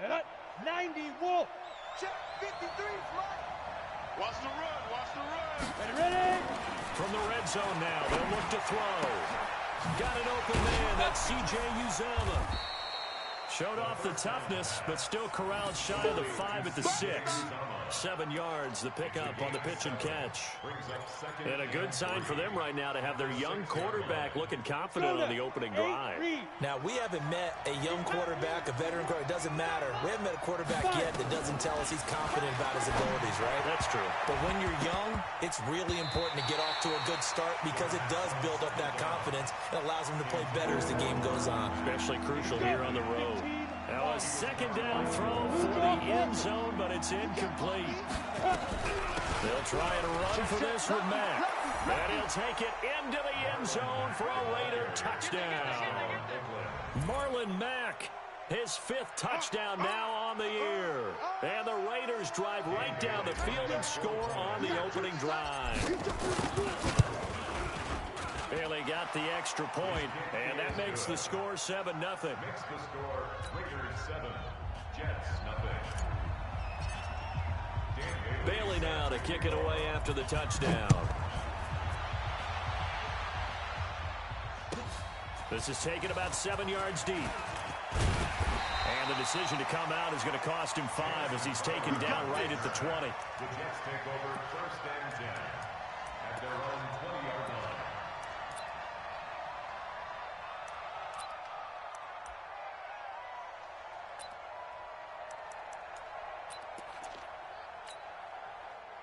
Set 90 Wolf. Check 53 flight. Watch the run. Watch the run. Ready? From the red zone now, they'll look to throw. Got an open man. That's C.J. Uzomah. Showed off the toughness, but still corralled shy of the 5 at the 6. 7 yards, the pickup on the pitch and catch. And a good sign for them right now to have their young quarterback looking confident on the opening drive. Now, we haven't met a young quarterback, a veteran quarterback. It doesn't matter. We haven't met a quarterback yet that doesn't tell us he's confident about his abilities, right? That's true. But when you're young, it's really important to get off to a good start because it does build up that confidence. It allows him to play better as the game goes on. Especially crucial here on the road. Now a second down throw for the end zone, but it's incomplete. They'll try and run for this with Mack. And he'll take it into the end zone for a Raider touchdown. Marlon Mack, his 5th touchdown now on the year. And the Raiders drive right down the field and score on the opening drive. Bailey got the extra point, and that makes the score 7-0. Makes the score Raiders 7, Jets 0. Bailey now to kick it away after the touchdown. This is taken about 7 yards deep. And the decision to come out is going to cost him 5 as he's taken down right at the 20. The Jets take over 1st and 10 at their own 20-yard line.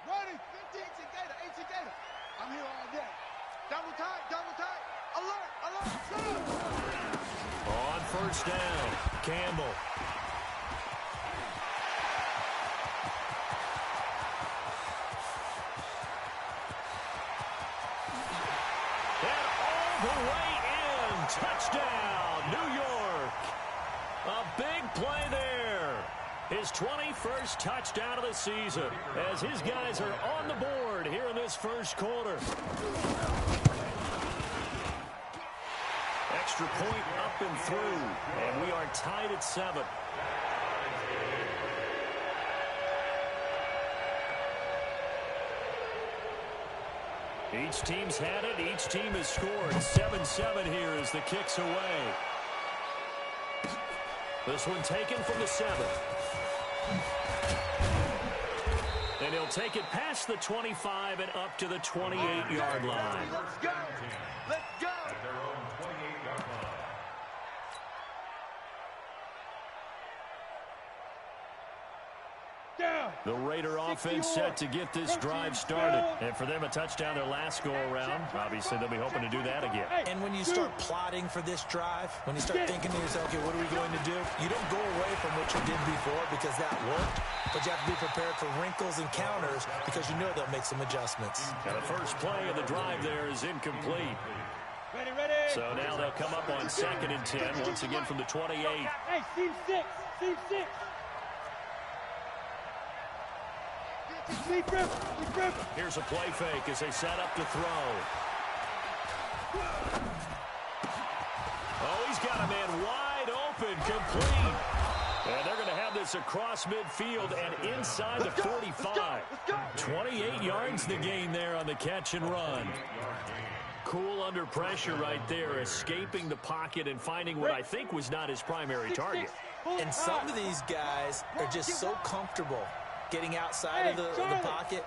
Ready, 18 Gator. I'm here all day. Double tight. Alert, shoot! On 1st down, Campbell. And all the way in. Touchdown, New York. A big play there. His 21st touchdown of the season as his guys are on the board here in this first quarter. Extra point up and through, and we are tied at 7. Each team's had it. Each team has scored. 7-7 here as the kick's away. This one taken from the 7. And he'll take it past the 25 and up to the 28-yard line. Let's go! At their own 28-yard line. The Raider offense set to get this drive started. And for them, a touchdown their last go-around. Obviously, they'll be hoping to do that again. And when you start plotting for this drive, when you start thinking to yourself, okay, what are we going to do? You don't go away from what you did before because that worked, but you have to be prepared for wrinkles and counters because you know they'll make some adjustments. Now, the first play of the drive there is incomplete. Ready. So now they'll come up on 2nd and 10, once again from the 28. Hey, team 6. Here's a play fake as they set up to throw. Oh, he's got a man wide open, complete. And they're going to have this across midfield and inside the 45. 28 yards the gain there on the catch and run. Cool under pressure right there, escaping the pocket and finding what I think was not his primary target. And some of these guys are just so comfortable getting outside of the pocket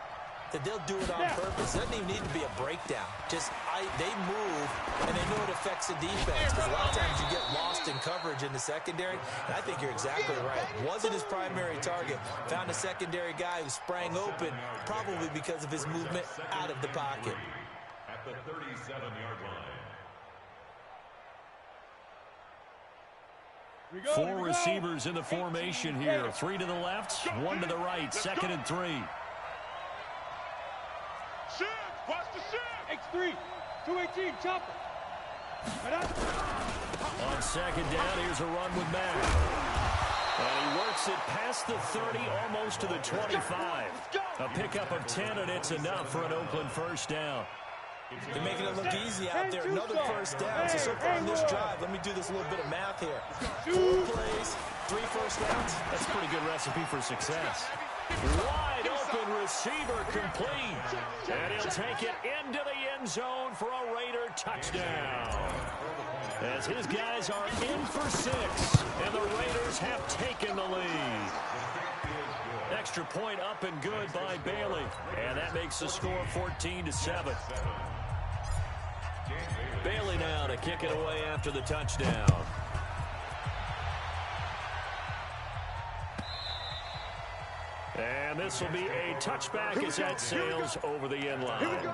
that they'll do it on purpose. It doesn't even need to be a breakdown. Just they move, and they know it affects the defense because a lot of times you get lost in coverage in the secondary, and I think you're exactly right. Wasn't his primary target. Found a secondary guy who sprang open, probably because of his movement out of the pocket. At the 37-yard line. 4 receivers in the formation here. 3 to the left, 1 to the right. 2nd and 3. Shift! Watch the shift! X3. 218. Chopper. On 2nd down, here's a run with Mack. And he works it past the 30, almost to the 25. A pickup of 10, and it's enough for an Oakland first down. They're making it look easy out there. Another first down. So far on this drive, let me do this little bit of math here. 4 plays, 3 first downs. That's a pretty good recipe for success. Wide open receiver complete. And he'll take it into the end zone for a Raider touchdown. As his guys are in for 6, and the Raiders have taken the lead. Extra point up and good by Bailey. And that makes the score 14-7. Bailey now to kick it away after the touchdown. And this will be a touchback as that sails over the end line.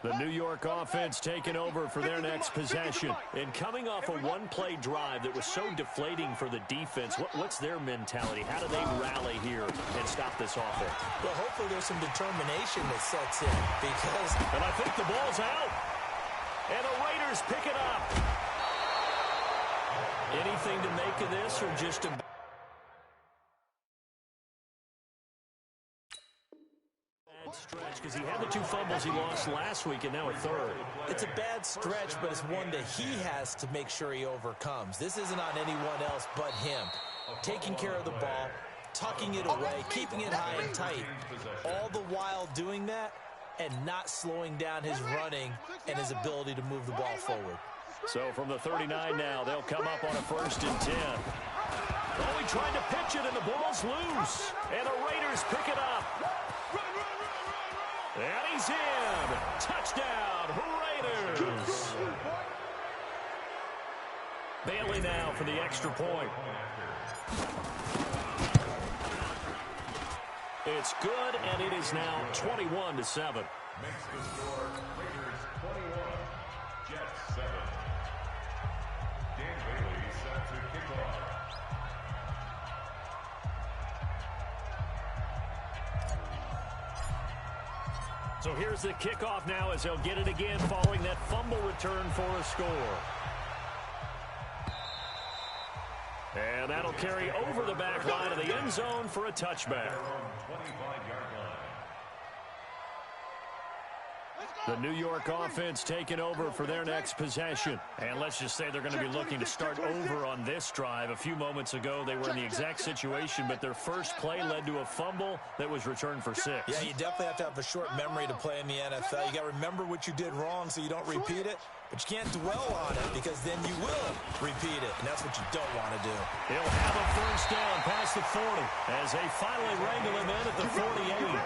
The New York offense taking over for their next possession. And coming off a one-play drive that was so deflating for the defense, what's their mentality? How do they rally here and stop this offense? Well, hopefully there's some determination that sets in because... And I think the ball's out. And the Raiders pick it up. Anything to make of this or just a... stretch because he had the 2 fumbles he lost last week and now a third. It's a bad stretch, but it's one that he has to make sure he overcomes. This isn't on anyone else but him. Taking care of the ball, tucking it away, keeping it high and tight. All the while doing that and not slowing down his running and his ability to move the ball forward. So from the 39 now, they'll come up on a 1st and 10. Oh, he tried to pitch it and the ball's loose. And the Raiders pick it up. And he's in. Touchdown, Raiders. Bailey now for the extra point. It's good, and it is now 21-7. Makes the score Raiders 21, Jets 7. Dan Bailey set to kick off. So here's the kickoff now as they'll get it again following that fumble return for a score. And that'll carry over the back line of the end zone for a touchback. 25-yard line. The New York offense taking over for their next possession. And let's just say they're going to be looking to start over on this drive. A few moments ago, they were in the exact situation, but their first play led to a fumble that was returned for 6. Yeah, you definitely have to have a short memory to play in the NFL. You got to remember what you did wrong so you don't repeat it, but you can't dwell on it because then you will repeat it, and that's what you don't want to do. He'll have a first down past the 40 as they finally wrangle him in at the 48.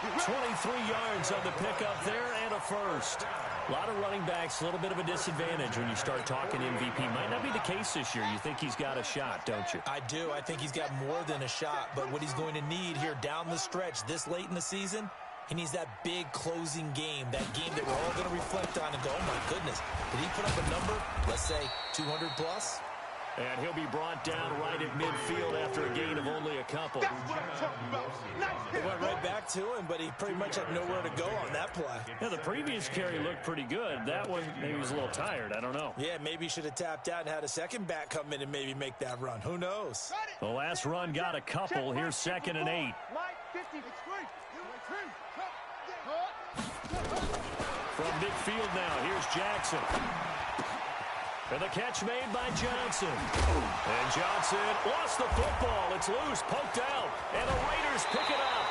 23 yards on the pickup there and a first. A lot of running backs, a little bit of a disadvantage when you start talking MVP. Might not be the case this year. You think he's got a shot, don't you? I do. I think he's got more than a shot, but what he's going to need here down the stretch this late in the season, he needs that big closing game, that game that we're all going to reflect on and go, oh, my goodness, did he put up a number, let's say 200 plus? And he'll be brought down right at midfield after a gain of only a couple. It went right back to him, but he pretty much had nowhere to go on that play. Yeah, the previous carry looked pretty good. That one, maybe he was a little tired. I don't know. Yeah, maybe he should have tapped out and had a second back come in and maybe make that run. Who knows? The last run got a couple. Here's 2nd and 8. From midfield now, here's Jackson. And the catch made by Johnson. And Johnson lost the football. It's loose, poked out. And the Raiders pick it up.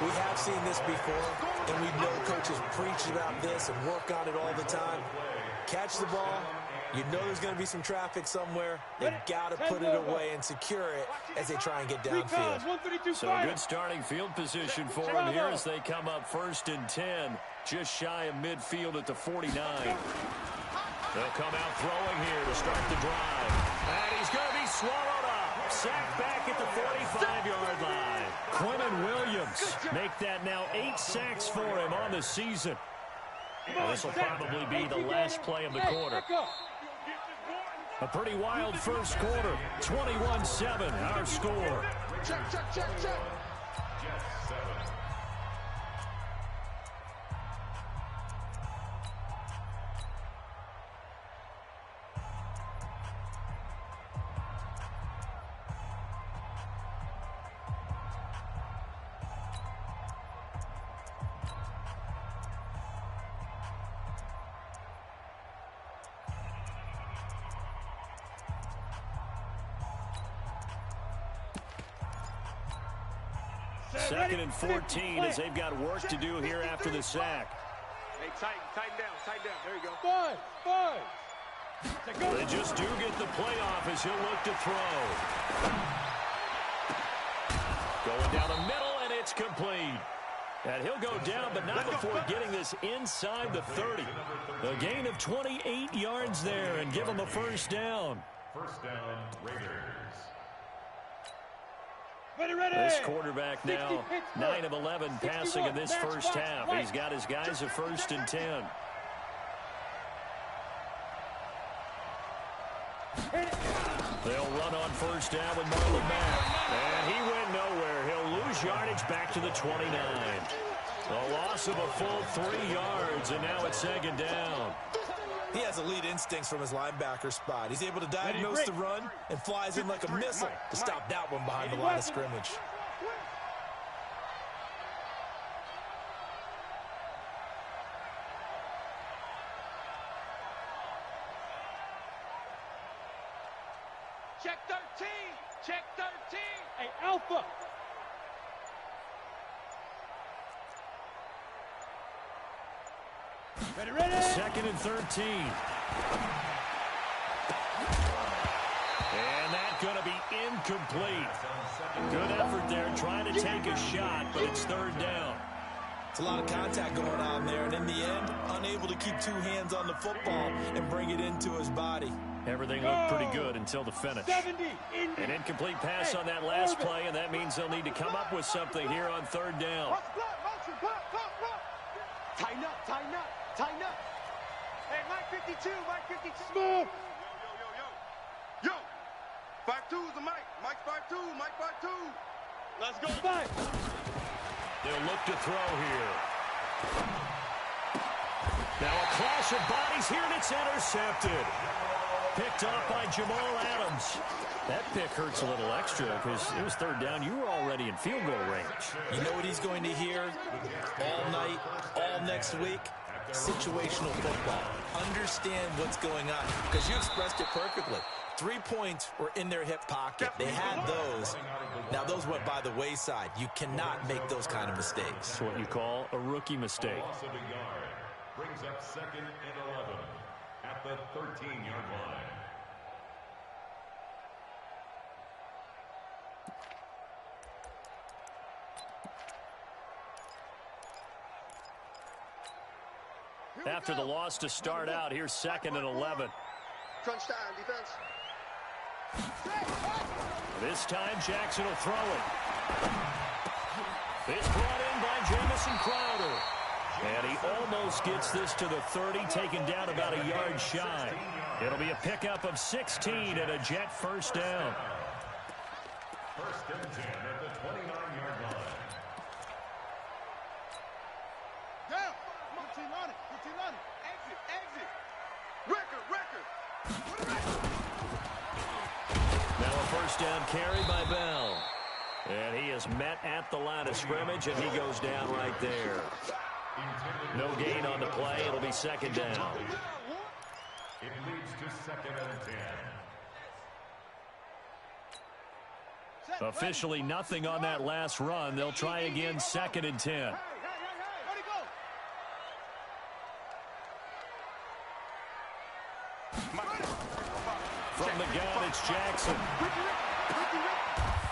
We have seen this before, and we know coaches preach about this and work on it all the time. Catch the ball. You know there's going to be some traffic somewhere. They've got to put it away and secure it as they try and get downfield. So a good starting field position for them here as they come up 1st and 10, just shy of midfield at the 49. They'll come out throwing here to start the drive. And he's going to be swallowed up. Sacked back at the 45-yard line. Quentin Williams make that now 8 sacks for him on the season. Well, this will probably be the last play of the quarter. A pretty wild first quarter. 21-7, our score. Check. Jets 7. Second and 14 as they've got work to do here after the sack. Hey, tighten down. There you go. Five. They just do get the playoff as he'll look to throw. Going down the middle, and it's complete. And he'll go down, but not before getting this inside the 30. A gain of 28 yards there, and give them a first down. First down, Raiders. Ready. This quarterback now 9 of 11 passing in this first half. He's got his guys at 1st and 10. They'll run on first down with Marlon Mack. And he went nowhere. He'll lose yardage back to the 29. A loss of a full 3 yards, and now it's 2nd down. He has elite instincts from his linebacker spot. He's able to diagnose the run and flies in like a missile to stop that one behind the line of scrimmage. Check 13. Hey, Alpha. Ready. 2nd and 13. And that's going to be incomplete. Good effort there trying to take a shot, but it's 3rd down. It's a lot of contact going on there, and in the end, unable to keep 2 hands on the football and bring it into his body. Everything looked pretty good until the finish. 70. An incomplete pass on that last play, and that means they'll need to come up with something here on 3rd down. Tighten up. Hey, Mike 52. Smooth. Yo. 5'2" is the Mike. Mike's 5'2". Mike 5'2". Let's go. 5. They'll look to throw here. Now a clash of bodies here, and it's intercepted. Picked off by Jamal Adams. That pick hurts a little extra because it was 3rd down. You were already in field goal range. You know what he's going to hear all night, all next week? Situational football. Understand what's going on, because you expressed it perfectly. 3 points were in their hip pocket. They had those. Now, those went by the wayside. You cannot make those kind of mistakes. That's what you call a rookie mistake. Loss of a yard. Brings up 2nd and 11 at the 13-yard line. After the loss to start out, here's 2nd and 11. Crunch time, defense. This time, Jackson will throw it. It's brought in by Jamison Crowder. And he almost gets this to the 30, taken down about a yard shy. It'll be a pickup of 16 and a Jet first down. 1st and 10 at the 29-yard line. Down. 15 on it. Exit. Record. Now a first down carry by Bell. And he is met at the line of scrimmage, and he goes down right there. No gain on the play. It'll be 2nd down. It leads to 2nd and 10. Officially nothing on that last run. They'll try again, 2nd and 10. From the gun, it's Jackson.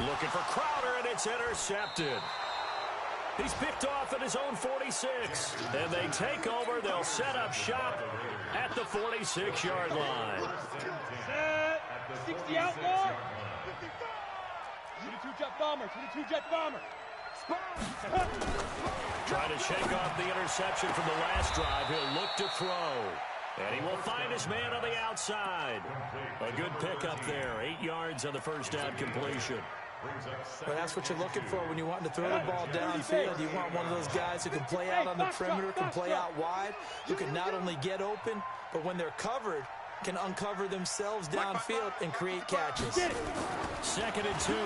Looking for Crowder, and it's intercepted. He's picked off at his own 46. And they take over. They'll set up shop at the 46-yard line. Set. 60 outlaw. 22 jet bomber. Trying to shake off the interception from the last drive. He'll look to throw. And he will find his man on the outside. A good pickup there. 8 yards on the first down completion. But that's what you're looking for when you want to throw the ball downfield. You want one of those guys who can play out on the perimeter, can play out wide, who can not only get open, but when they're covered, can uncover themselves downfield and create catches. 2nd and 2.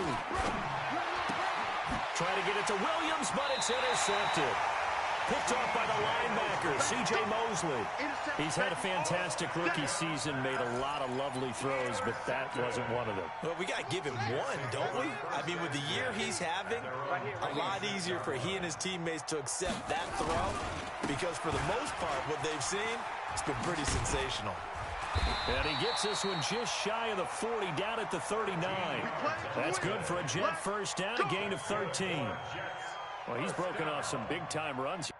Trying to get it to Williams, but it's intercepted. Picked off by the linebacker, C.J. Mosley. He's had a fantastic rookie season, made a lot of lovely throws, but that wasn't one of them. Well, we got to give him one, don't we? I mean, with the year he's having, a lot easier for he and his teammates to accept that throw, because for the most part, what they've seen, it's been pretty sensational. And he gets this one just shy of the 40, down at the 39. That's good for a Jet first down, a gain of 13. Well, he's broken off some big-time runs.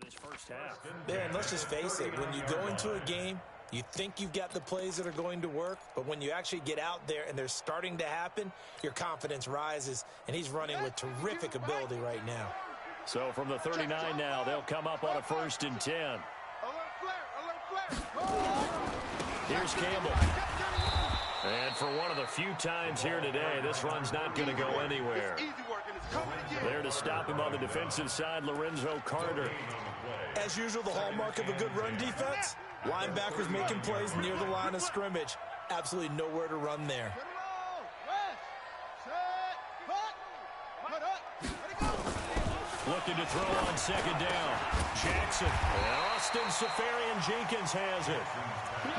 This first half. Man, let's just face it. When you go into a game, you think you've got the plays that are going to work, but when you actually get out there and they're starting to happen, your confidence rises, and he's running with terrific ability right now. So from the 39 now, they'll come up on a 1st and 10. Here's Campbell. And for one of the few times here today, this run's not going to go anywhere. There to stop him on the defensive side, Lorenzo Carter. As usual, the hallmark of a good run defense, linebackers making plays near the line of scrimmage. Absolutely nowhere to run there. Looking to throw on 2nd down. Jackson. And Austin Safarian-Jenkins has it.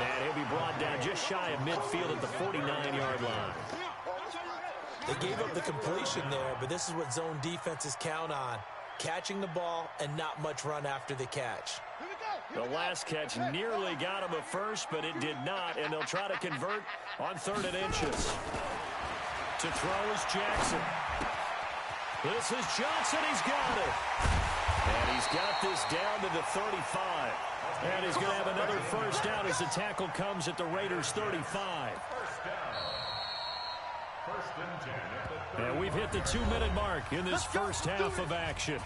And he'll be brought down just shy of midfield at the 49-yard line. They gave up the completion there, but this is what zone defenses count on. Catching the ball and not much run after the catch. The last catch nearly got him a first, but it did not, and they'll try to convert on 3rd and inches. To throw is Jackson. This is Johnson. He's got it. And he's got this down to the 35. And he's going to have another first down as the tackle comes at the Raiders' 35. And we've hit the 2-minute mark in this first half of action.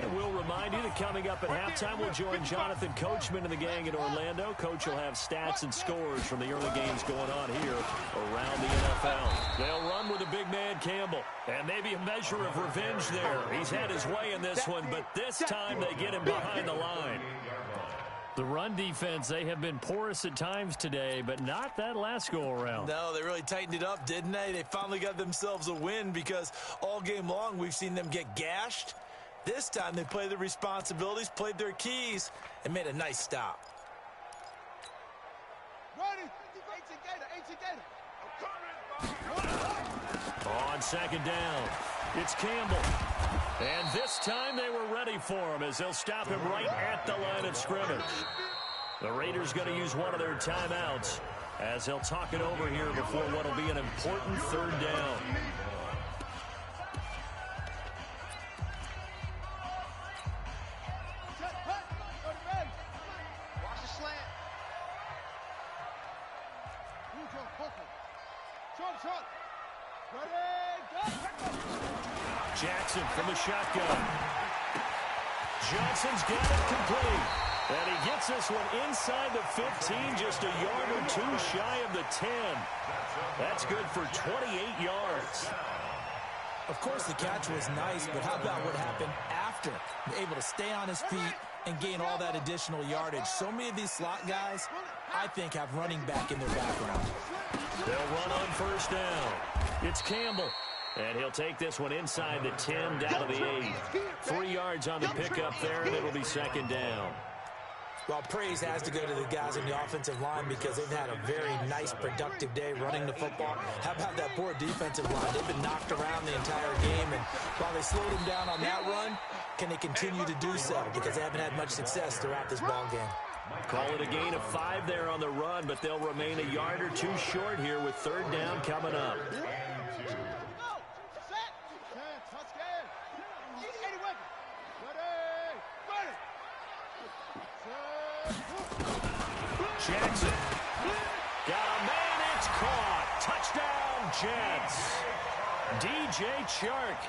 And we'll remind you that coming up at halftime, we'll join Jonathan Coachman and the gang in Orlando. Coach will have stats and scores from the early games going on here around the NFL. They'll run with a big man, Campbell, and maybe a measure of revenge there. He's had his way in this one, but this time they get him behind the line. The run defense, they have been porous at times today, but not that last go-around. No, they really tightened it up, didn't they? They finally got themselves a win because all game long we've seen them get gashed. This time they played their responsibilities, played their keys, and made a nice stop. On 2nd down, it's Campbell. And this time they were ready for him as they'll stop him right at the line of scrimmage. The Raiders going to use one of their timeouts as they'll talk it over here before what will be an important 3rd down. Jackson from the shotgun. Johnson's got it complete. And he gets this one inside the 15, just a yard or two shy of the 10. That's good for 28 yards. Of course, the catch was nice, but how about what happened after? Able to stay on his feet and gain all that additional yardage. So many of these slot guys, I think, have running back in their background. They'll run on 1st down. It's Campbell. And he'll take this one inside the 10 down to the 8. 3 yards on the pickup there, and it'll be 2nd down. Well, praise has to go to the guys in the offensive line because they've had a very nice, productive day running the football. How about that poor defensive line? They've been knocked around the entire game, and while they slowed them down on that run, can they continue to do so? Because they haven't had much success throughout this ball game. Call it a gain of 5 there on the run, but they'll remain a yard or two short here with 3rd down coming up. Jackson. Got a man, it's caught. Touchdown, Jets. DJ Chark,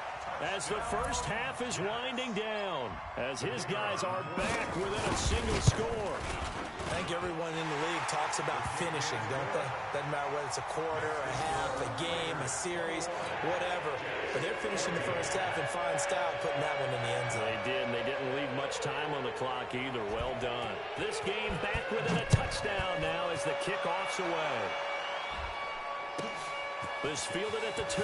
as the first half is winding down, as his guys are back within a single score. I think everyone in the league talks about finishing, don't they? Doesn't matter whether it's a quarter, a half, a game, a series, whatever. But they're finishing the first half in fine style, putting that one in the end zone. They did, and they didn't leave much time on the clock either. Well done. This game back within a touchdown now as the kickoff's away. This fielded at the 2.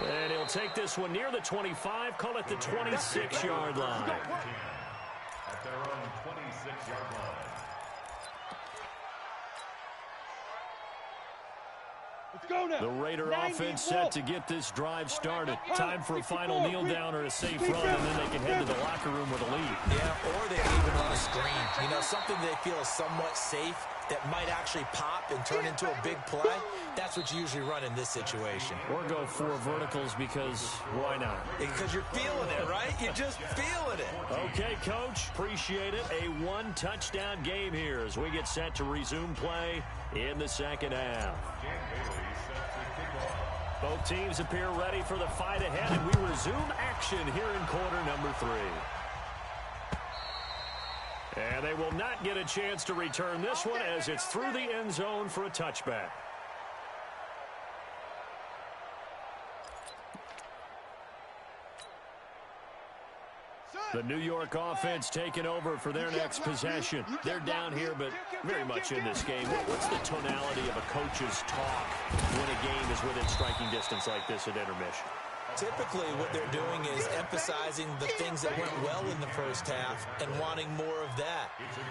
And he'll take this one near the 25, call it the 26-yard line. At their own 26-yard line. Let's go now. The Raider offense set to get this drive started. Time for a final kneel down or a safe run, and then they can head to the locker room with a lead. Yeah, or they can even run a screen. You know, something they feel is somewhat safe that might actually pop and turn into a big play. That's what you usually run in this situation. Or go 4 verticals because why not? Because you're feeling it, right? You're just feeling it. Okay, Coach. Appreciate it. A 1-touchdown game here as we get set to resume play in the second half. Both teams appear ready for the fight ahead, and we resume action here in quarter number 3. And they will not get a chance to return this one as it's through the end zone for a touchback. The New York offense taking over for their next possession. They're down here, but very much in this game. What's the tonality of a coach's talk when a game is within striking distance like this at intermission? Typically, what they're doing is emphasizing the things that went well in the first half and wanting more of that.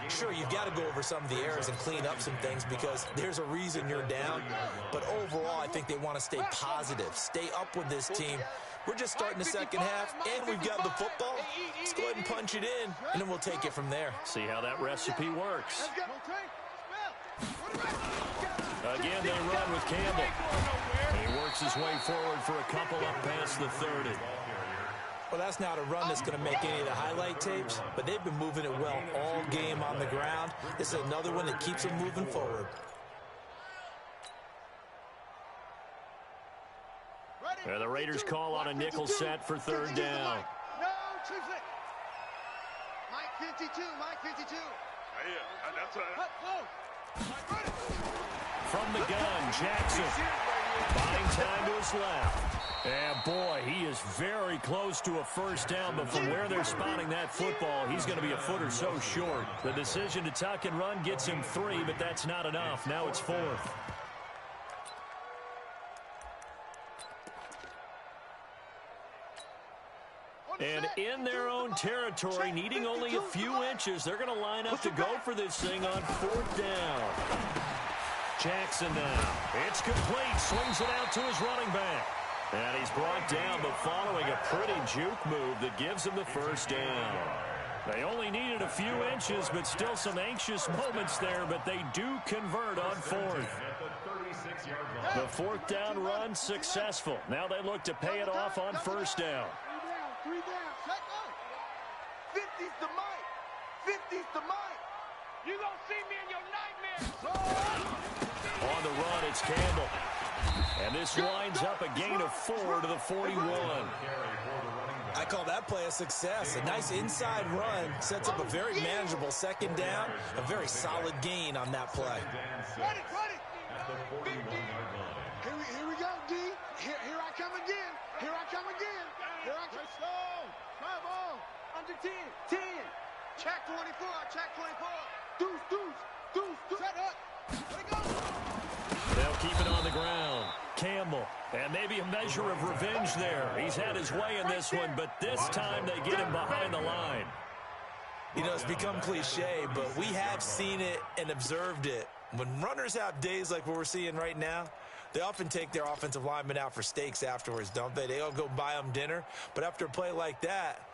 Sure, you've got to go over some of the errors and clean up some things because there's a reason you're down. But overall, I think they want to stay positive, stay up with this team. We're just starting the second half, and we've got the football. Let's go ahead and punch it in, and then we'll take it from there. See how that recipe works. Again, they run with Campbell. He works his way forward for a couple up past the 30. Well, that's not a run that's going to make any of the highlight tapes, but they've been moving it well all game on the ground. This is another one that keeps them moving forward. And the Raiders call on a nickel set for third down. No, choose it. Mike 52, Mike 52. Yeah, that's right. From the gun, Jackson. Buying time to his left. And boy, he is very close to a first down, but from where they're spotting that football, he's going to be a foot or so short. The decision to tuck and run gets him 3, but that's not enough. Now it's 4th. And in their own territory, needing only a few inches, they're going to line up to go for this thing on 4th down. Jackson now. It's complete. Swings it out to his running back. And he's brought down, but following a pretty juke move that gives him the first down. They only needed a few inches, but still some anxious moments there, but they do convert on 4th. The 4th down run successful. Now they look to pay it off on first down. 50's the mic. 50's the mic. You gonna see me in your nightmares. On the run, it's Campbell. And this winds up a gain of 4 to the 41. I call that play a success. A nice inside run sets up a very manageable second down. A very solid gain on that play. Ready. Here we go, D. Here I come again. Here I come again. Here I come. Come on. Under 10. 10. Check 24. Check 24. Deuce. Set up. Let it go. They'll keep it on the ground. Campbell. And maybe a measure of revenge there. He's had his way in this one, but this time they get him behind the line. You know, it's become cliche, but we have seen it and observed it. When runners have days like what we're seeing right now, they often take their offensive linemen out for steaks afterwards, don't they? They all go buy them dinner. But after a play like that,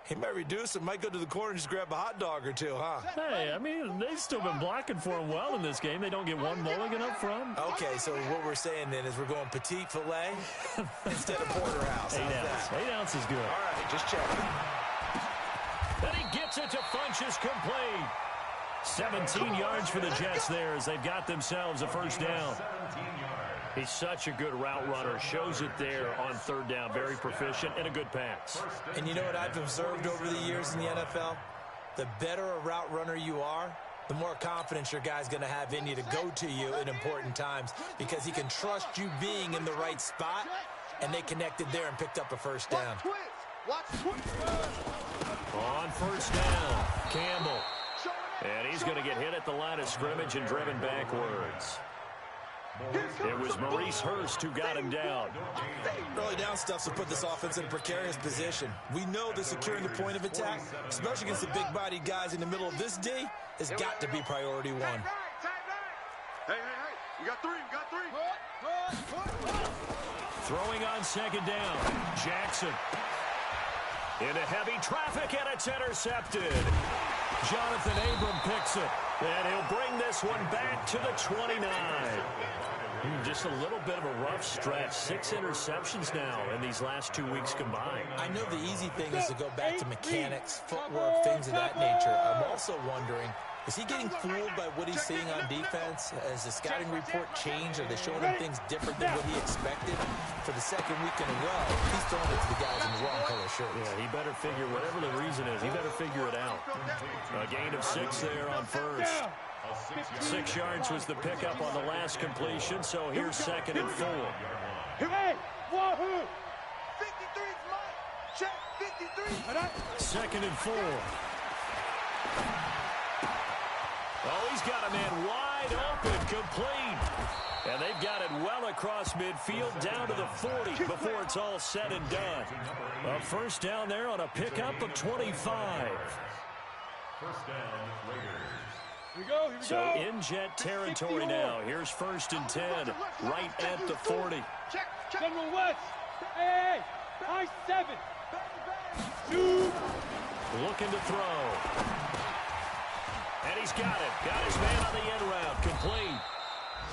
he might reduce it, might go to the corner and just grab a hot dog or two, huh? Hey, I mean, they've still been blocking for him well in this game. They don't get one mulligan up front. Okay, so what we're saying then is we're going petite filet instead of porterhouse. 8 ounce. 8 ounce is good. All right, just checking. Then he gets it to Funchess complete. 17 yards for the Jets there as they've got themselves a first down. He's such a good route runner. Shows it there on third down. Very proficient and a good pass. And you know what I've observed over the years in the NFL? The better a route runner you are, the more confidence your guy's going to have in you to go to you in important times because he can trust you being in the right spot, and they connected there and picked up a first down. On first down, Campbell. And he's going to get hit at the line of scrimmage and driven backwards. It was Maurice Hurst who got him down. Early down stuff will put this offense in a precarious position. We know that securing the point of attack, especially against the big-bodied guys in the middle of this D, has got to be priority one. Hey, we got three. Throwing on second down, Jackson. Into heavy traffic, and it's intercepted. Jonathan Abram picks it, and he'll bring this one back to the 29. Just a little bit of a rough stretch. 6 interceptions now in these last 2 weeks combined. I know the easy thing is to go back to mechanics, footwork, things of that nature. I'm also wondering, is he getting fooled by what he's seeing on defense? Has the scouting report changed? Are they showing him things different than what he expected? For the second week in a row, he's throwing it to the guys in the wrong color shirts. Yeah, he better figure, whatever the reason is, he better figure it out. A gain of 6 there on first. 6 yards was the pickup on the last completion, so here's second and 4. Hey, wahoo! 53's mine. Check 53. Second and 4. Oh, he's got a man wide open, complete. And they've got it well across midfield down to the 40 before it's all said and done. A first down there on a pickup of 25. First down, Raiders. Here we go. So in Jet territory now. Here's first and 10, right at the 40. General West. Hey, I-7. Shoot. Looking to throw. And he's got it. Got his man on the end route. Complete.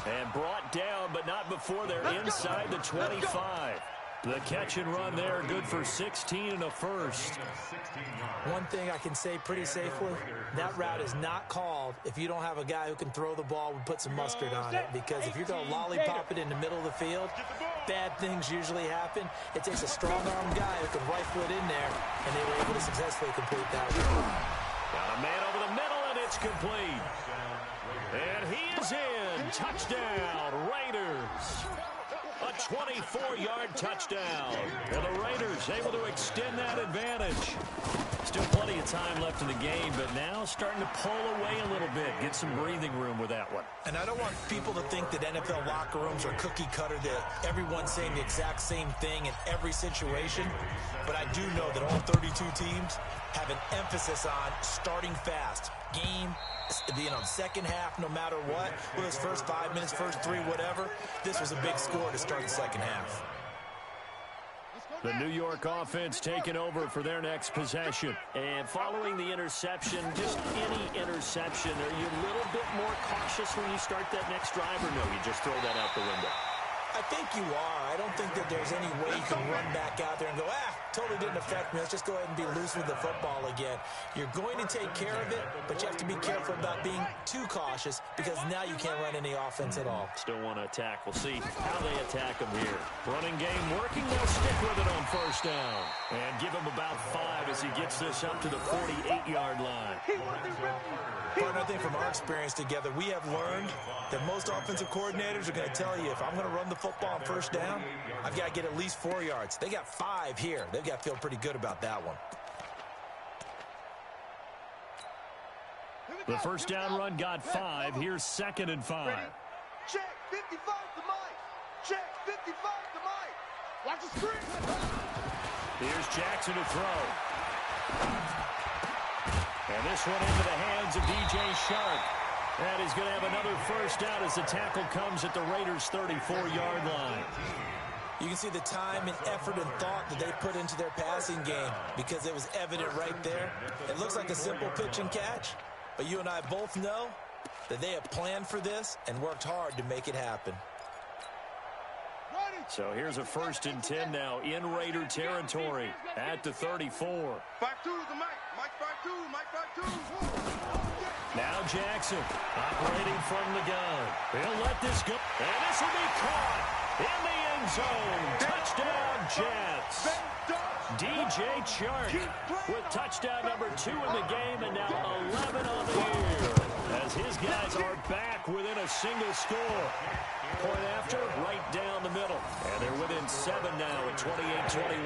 And brought down, but not before they're inside the 25. The catch and run there, good for 16 and a first. One thing I can say pretty safely, that route is not called if you don't have a guy who can throw the ball and put some mustard on it. Because if you're going to lollipop it in the middle of the field, bad things usually happen. It takes a strong-armed guy who can rifle it in there, and they were able to successfully complete that route. Got a man over the middle, and it's complete. And he is in. Touchdown, Raiders. A 24-yard touchdown. And the Raiders able to extend that advantage. Still plenty of time left in the game, but now starting to pull away a little bit. Get some breathing room with that one. And I don't want people to think that NFL locker rooms are cookie cutter, that everyone's saying the exact same thing in every situation. But I do know that all 32 teams have an emphasis on starting fast. Game, second half, no matter what. Whether it's first 5 minutes, first 3, whatever. This was a big score to start the second half. The New York offense taking over for their next possession. And following the interception, just any interception, are you a little bit more cautious when you start that next drive, or no, you just throw that out the window? I think you are. I don't think that there's any way you can run back out there and go, totally didn't affect me. Let's just go ahead and be loose with the football again. You're going to take care of it, but you have to be careful about being too cautious because now you can't run any offense at all. Still want to attack. We'll see how they attack them here. Running game working. They'll stick with it on first down. And give him about 5 as he gets this up to the 48-yard line. Partner, I think from our experience together, we have learned that most offensive coordinators are going to tell you, if I'm going to run the football on first down, I've got to get at least 4 yards. They got 5 here. They've got to feel pretty good about that one. The first down run got 5. Here's second and 5. Check 55 to Mike. Check 55 to Mike. Watch the screen. Here's Jackson to throw. And this one into the hands of DJ Shark. And he's going to have another first down as the tackle comes at the Raiders' 34-yard line. You can see the time and effort and thought that they put into their passing game because it was evident right there. It looks like a simple pitch and catch, but you and I both know that they have planned for this and worked hard to make it happen. So here's a first and 10 now in Raider territory at the 34. 5-2 is the Mike. Mike 5-2. Mike 5-2. Now Jackson operating from the gun. He'll let this go. And this will be caught in the end zone. Touchdown, Jets. DJ Chark with touchdown number 2 in the game and now 11 on the year. As his guys are back within a single score. Point after, right down the middle. And they're within 7 now at 28-21.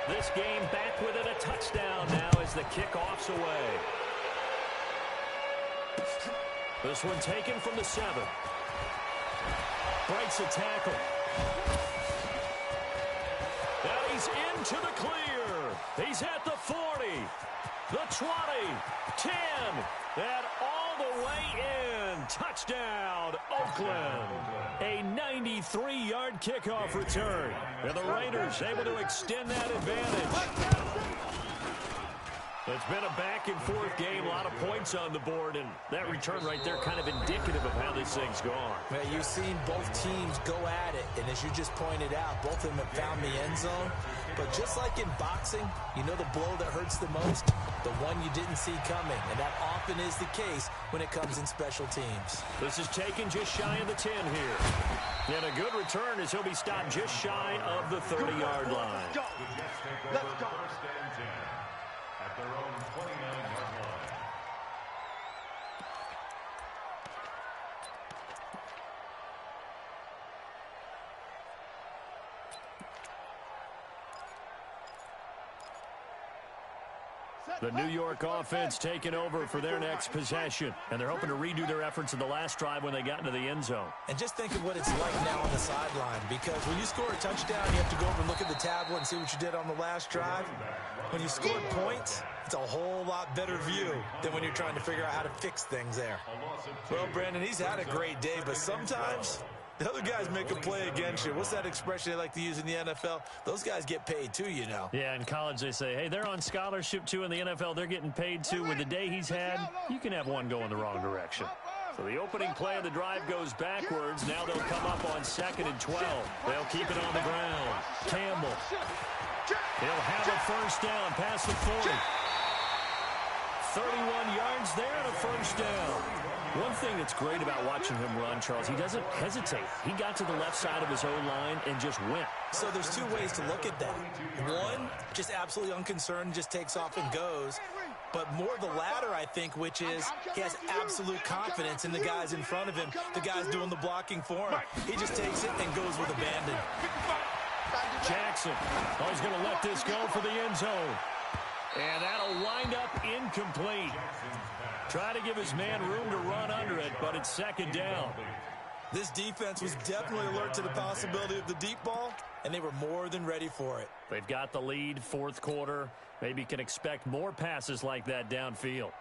This game back within a touchdown now as the kickoff's away. This one taken from the 7. Breaks a tackle. And he's into the clear. He's at the 40, the 20, 10, and all the way in. Touchdown, Oakland. A 93-yard kickoff return. And the Raiders able to extend that advantage. It's been a back-and-forth game, a lot of points on the board, and that return right there kind of indicative of how this thing's gone. Man, you've seen both teams go at it, and as you just pointed out, both of them have found the end zone. But just like in boxing, you know the blow that hurts the most? The one you didn't see coming, and that often is the case when it comes in special teams. This is taken just shy of the 10 here. And a good return as he'll be stopped just shy of the 30-yard line. Let's go. Let's go. First and 10 at their own 29-yard line. The New York offense taking over for their next possession. And they're hoping to redo their efforts in the last drive when they got into the end zone. And just think of what it's like now on the sideline, because when you score a touchdown, you have to go over and look at the tablet and see what you did on the last drive. When you scored points, it's a whole lot better view than when you're trying to figure out how to fix things there. Well, Brandon, he's had a great day, but sometimes the other guys make a play against you. What's that expression they like to use in the NFL? Those guys get paid too, you know. Yeah, in college they say, hey, they're on scholarship too. In the NFL, they're getting paid too. With the day he's had, you can have one going the wrong direction. So the opening play of the drive goes backwards. Now they'll come up on 2nd and 12. They'll keep it on the ground. Campbell. He'll have a first down past the 40. 31 yards there and a first down. One thing that's great about watching him run, Charles, he doesn't hesitate. He got to the left side of his own line and just went. So there's two ways to look at that. One, just absolutely unconcerned, just takes off and goes. But more the latter, I think, which is he has absolute confidence in the guys in front of him, the guys doing the blocking for him. He just takes it and goes with abandon. Jackson, oh, he's going to let this go for the end zone. And that'll wind up incomplete. Try to give his man room to run under it, but it's 2nd down. This defense was definitely alert to the possibility of the deep ball, and they were more than ready for it. They've got the lead, 4th quarter. Maybe can expect more passes like that downfield.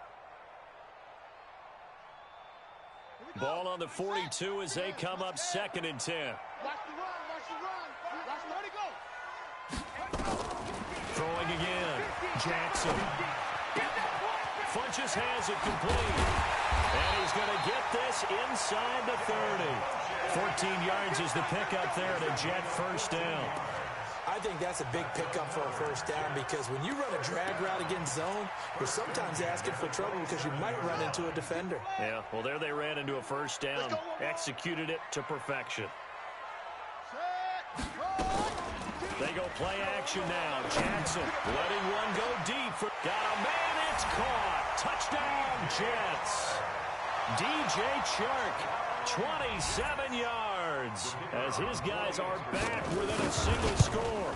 Ball on the 42 as they come up 2nd and 10. Watch the run, watch the run. Watch the run. Throwing again. Jackson. Funches has it complete. And he's going to get this inside the 30. 14 yards is the pickup there and a Jet first down. I think that's a big pickup for a first down, because when you run a drag route against zone, you're sometimes asking for trouble because you might run into a defender. Yeah, well, there they ran into a first down. Executed it to perfection. They go play action now. Jackson letting one go deep. Got a man, it's caught. Touchdown, Jets. DJ Chark, 27 yards, as his guys are back within a single score.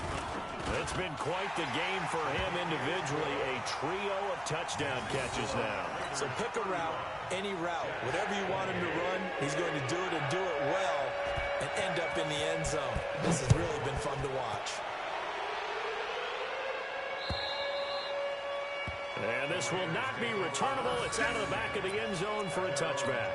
It's been quite the game for him individually. A trio of touchdown catches now. So pick a route, any route, whatever you want him to run, he's going to do it and do it well and end up in the end zone. This has really been fun to watch. And this will not be returnable. It's out of the back of the end zone for a touchback.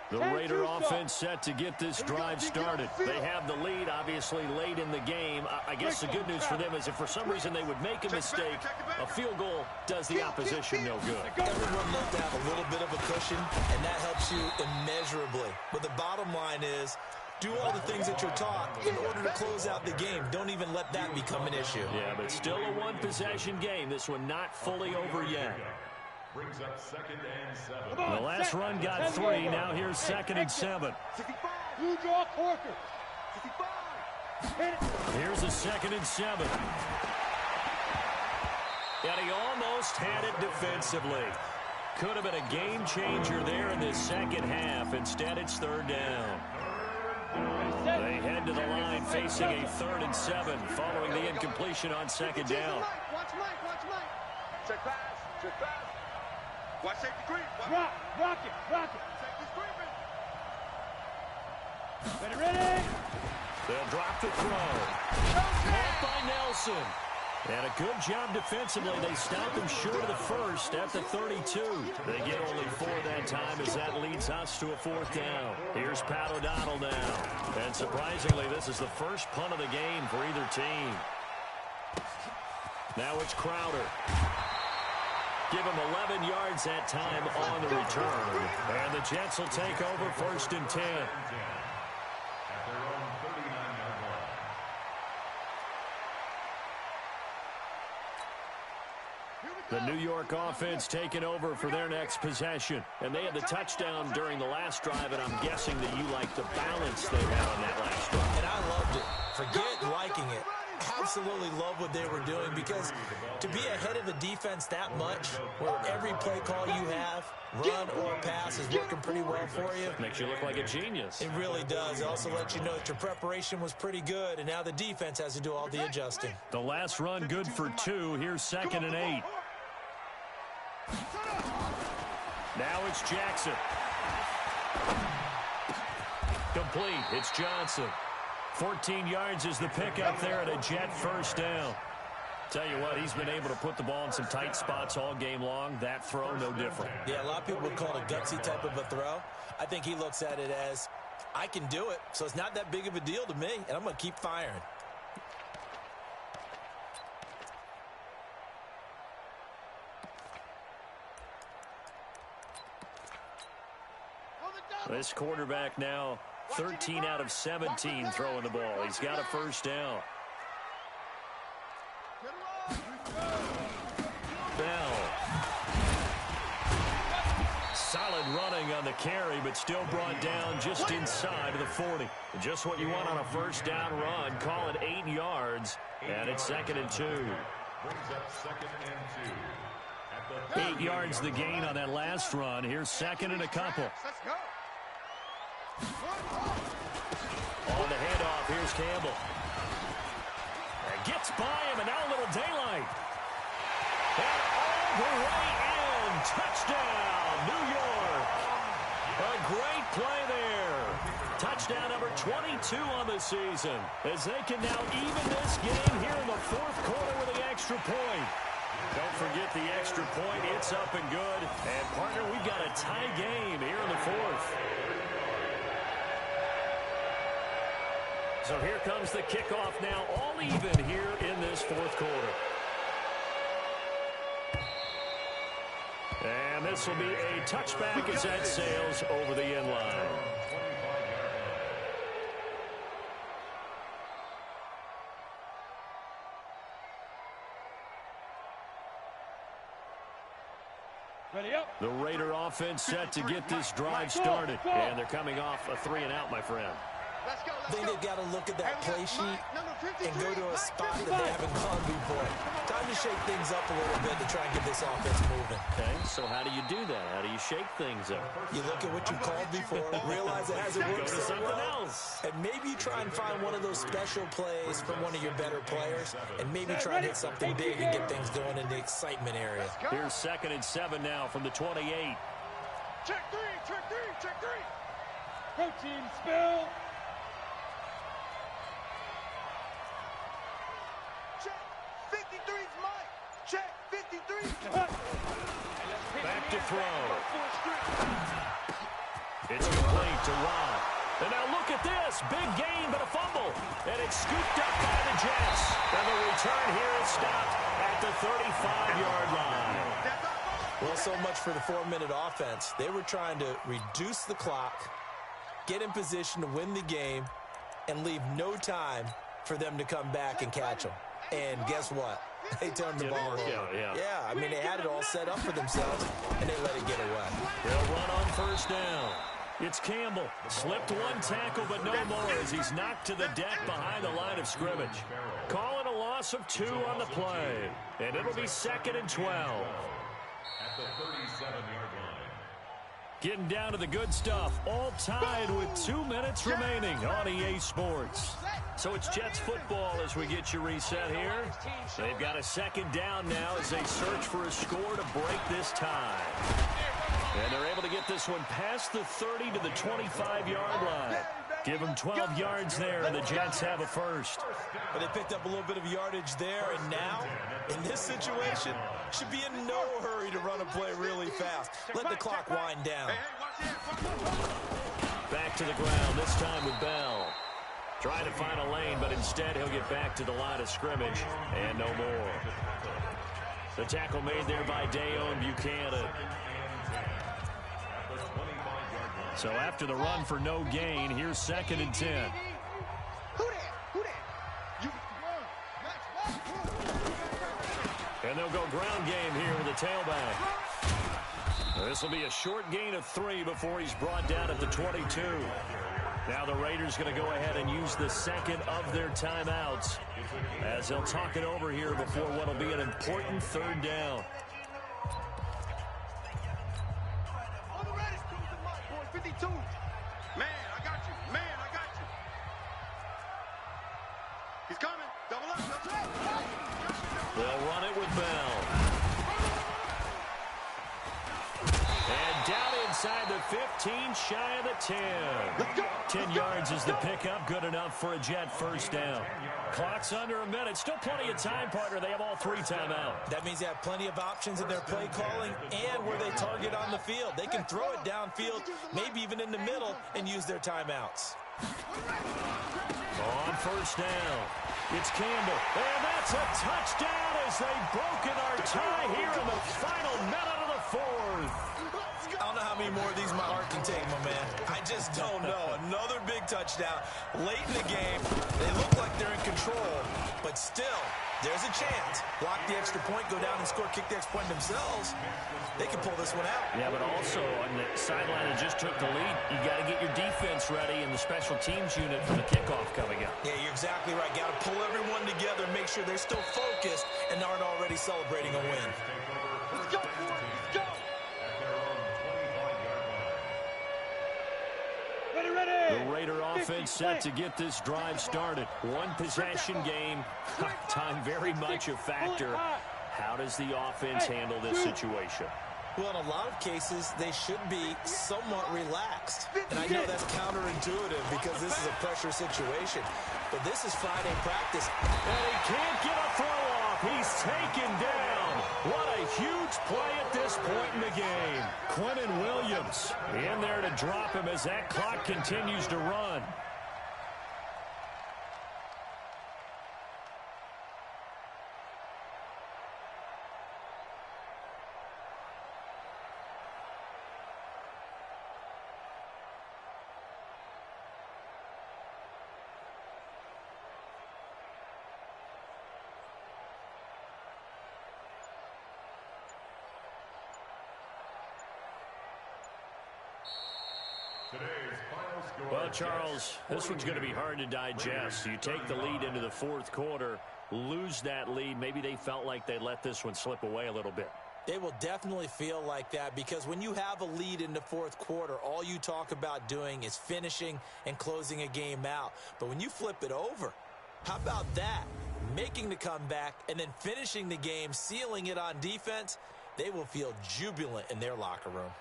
The Raider offense set to get this drive started. They have the lead, obviously, late in the game. I guess the good news for them is if for some reason they would make a mistake, a field goal does the opposition no good. Everyone loves to have a little bit of a cushion, and that helps you immeasurably. But the bottom line is, do all the things that you're taught in order to close out the game. Don't even let that become an issue. Yeah, but still a one-possession game. This one not fully over yet. Brings up 2nd and 7. The last run got 3. Now here's 2nd and 7. You draw quarter. Here's a 2nd and 7. And he almost had it defensively. Could have been a game changer there in this second half. Instead, it's 3rd down. They head to the line facing a 3rd and 7 following the incompletion on 2nd down. Watch Mike. Check pass. Watch safety creep. Rock it. Safety's creeping. Ready. They'll drop the throw. Caught by Nelson. And a good job defensively. They stopped him short of the first at the 32. They get only 4 that time as that leads us to a 4th down. Here's Pat O'Donnell now. And surprisingly, this is the first punt of the game for either team. Now it's Crowder. Give him 11 yards that time on the return. And the Jets will take over 1st and 10. At their own 39-yard line. The New York offense taking over for their next possession. And they had the touchdown during the last drive, and I'm guessing that you like the balance they had on that last drive. And I loved it. Forget liking it. Absolutely love what they were doing, because to be ahead of the defense that much, where every play call you have, run or pass, is working pretty well for you. Makes you look like a genius. It really does. It also lets you know that your preparation was pretty good, and now the defense has to do all the adjusting. The last run good for 2. Here's 2nd and 8. Now it's Jackson. Complete. It's Johnson. 14 yards is the pickup there at a Jet 1st down. Tell you what, he's been able to put the ball in some tight spots all game long. That throw, no different. Yeah, a lot of people would call it a gutsy type of a throw. I think he looks at it as, I can do it, so it's not that big of a deal to me, and I'm going to keep firing. This quarterback now 13 out of 17 throwing the ball. He's got a 1st down. Bell. Solid running on the carry, but still brought down just inside of the 40. Just what you want on a 1st down run. Call it 8 yards, and it's 2nd and 2. Brings up 2nd and 2. 8 yards the gain on that last run. Here's 2nd and a couple. Let's go. On the handoff, here's Campbell. And gets by him, and now a little daylight. And all the way in. Touchdown, New York. A great play there. Touchdown number 22 on the season, as they can now even this game here in the 4th quarter with the extra point. Don't forget the extra point. It's up and good. And, partner, we've got a tie game here in the 4th. So here comes the kickoff now, all even here in this 4th quarter. And this will be a touchback as that sails over the end line. Ready up. The Raider offense set to get this drive started. And they're coming off a 3-and-out, my friend. Let's go. I think they've got to look at that play sheet and go to a spot that they haven't gone before. Time to shake things up a little bit to try and get this offense moving. Okay, so how do you do that? How do you shake things up? You look at what you called before, realize it hasn't Go worked to so something well, else. and maybe you try and find one of those special plays from one of your better players, and maybe try and hit something big and get things going in the excitement area. Here's 2nd and 7 now from the 28. Check three. Protein spill. Check. 53's Mike. Check. 53. Back to throw. It's complete to Watt. And now look at this. Big gain, but a fumble. And it's scooped up by the Jets. And the return here is stopped at the 35-yard line. Well, so much for the 4-minute offense. They were trying to reduce the clock, get in position to win the game, and leave no time for them to come back and catch them. And guess what? They turned the ball over. Yeah, I mean, they had it all set up for themselves, and they let it get away. They'll run on first down. It's Campbell. Slipped one tackle, but no more as he's knocked to the deck behind the line of scrimmage. Calling a loss of 2 on the play. And it'll be 2nd and 12. At the 37-yard line. Getting down to the good stuff. All tied with 2 minutes remaining on EA Sports. So it's Jets football as we get you reset here. They've got a 2nd down now as they search for a score to break this tie. And they're able to get this one past the 30 to the 25-yard line. Give them 12 yards there, and the Jets have a first. But they picked up a little bit of yardage there, and now, in this situation, should be in no hurry to run a play really fast. Let the clock wind down. Back to the ground, this time with Bell. Trying to find a lane, but instead he'll get back to the line of scrimmage, and no more. The tackle made there by Dayon Buchanan. So after the run for no gain, here's 2nd and 10. And they'll go ground game here with the tailback. This will be a short gain of 3 before he's brought down at the 22. Now the Raiders going to go ahead and use the 2nd of their timeouts as they'll talk it over here before what will be an important 3rd down. Man, I got you. Man, I got you. He's coming. Double up. They'll run it with Bell. And down inside the 15, shy of the 10. 10 yards is the pickup. Good enough for a Jet first down. Clock's under a minute. Still plenty of time, partner. They have all 3 timeouts. That means they have plenty of options in their play calling and where they target on the field. They can throw it downfield, maybe even in the middle, and use their timeouts. On first down, it's Campbell. And that's a touchdown as they've broken our tie here in the final minute of the 4th. I don't know how many more of these my heart can take, my man. I just don't know. Another big touchdown late in the game. They look like they're in control, but still, there's a chance. Block the extra point, go down and score, kick the extra point themselves. They can pull this one out. Yeah, but also on the sideline that just took the lead, you got to get your defense ready and the special teams unit for the kickoff coming up. Yeah, you're exactly right. Got to pull everyone together, make sure they're still focused and aren't already celebrating a win. Let's go, boys. Let's go. The Raider offense set to get this drive started. One possession game. Time very much a factor. How does the offense handle this situation? Well, in a lot of cases, they should be somewhat relaxed. And I know that's counterintuitive because this is a pressure situation. But this is Friday practice. And he can't get a throw off. He's taken down. What a huge play at this point in the game. Quentin Williams in there to drop him as that clock continues to run. Well, Charles, this one's going to be hard to digest. You take the lead into the 4th quarter, lose that lead. Maybe they felt like they let this one slip away a little bit. They will definitely feel like that because when you have a lead in the 4th quarter, all you talk about doing is finishing and closing a game out. But when you flip it over, how about that? Making the comeback and then finishing the game, sealing it on defense, they will feel jubilant in their locker room.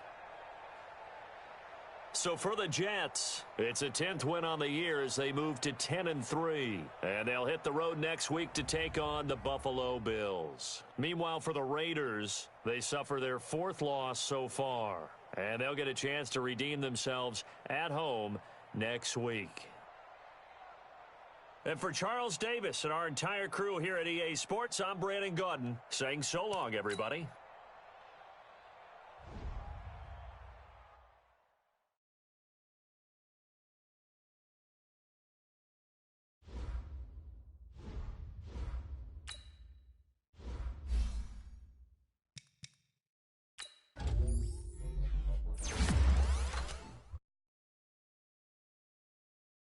So for the Jets, it's a 10th win on the year as they move to 10-3. And they'll hit the road next week to take on the Buffalo Bills. Meanwhile, for the Raiders, they suffer their 4th loss so far. And they'll get a chance to redeem themselves at home next week. And for Charles Davis and our entire crew here at EA Sports, I'm Brandon Gaudin saying so long, everybody.